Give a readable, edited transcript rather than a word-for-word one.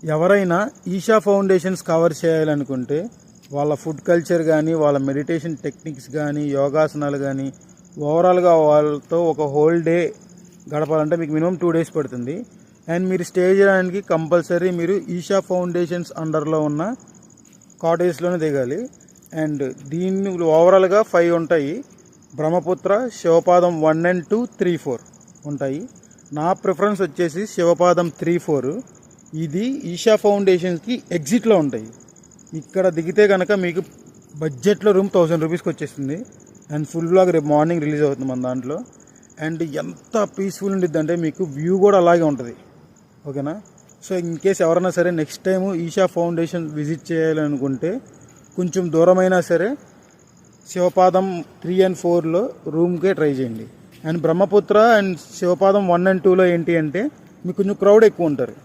ఎవరైనా Isha foundations cover చేయాలనుకుంటే వాళ్ళ ఫుడ్ కల్చర్ కానీ వాళ్ళ మెడిటేషన్ టెక్నిక్స్ కానీ యోగాసనాలు కానీ ఓవరాల్గా వాళ్ళతో ఒక హోల్ డే గడపాలంటే మీకు మినిమం 2 days పడుతుంది. అండ్ మీరు స్టే చేయడానికి కంపల్సరీ మీరు ఈషా ఫౌండేషన్స్ అండర్లో ఉన్న కాటేజ్లోనే దిగాలి. అండ్ దీన్ని ఓవరాల్గా 5 ఉంటాయి. బ్రహ్మపుత్ర, శివపాదం 1 and 2, 3, 4 ఉంటాయి. నా ప్రిఫరెన్స్ వచ్చేసి శివపాదం 3, 4. ఇది ఈషా ఫౌండేషన్స్కి ఎగ్జిట్లో ఉంటాయి. ఇక్కడ దిగితే కనుక మీకు బడ్జెట్లో రూమ్ 1000 రూపీస్కి వచ్చేస్తుంది. అండ్ ఫుల్ బ్లాగ్ రేపు మార్నింగ్ రిలీజ్ అవుతుంది మన దాంట్లో. అండ్ ఎంత పీస్ఫుల్ ఉండిద్ది అంటే మీకు వ్యూ కూడా అలాగే ఉంటుంది. ఓకేనా? సో ఇన్ కేస్ ఎవరైనా సరే next time Isha Foundation visit చేయాలనుకుంటే కొంచెం దూరమైనా సరే శివపాదం 3 and 4లో రూమ్కే ట్రై చేయండి. And Brahmaputra and Shivapadam 1 and 2లో ఏంటి అంటే మీకు కొంచెం క్రౌడ్ ఎక్కువ ఉంటారు.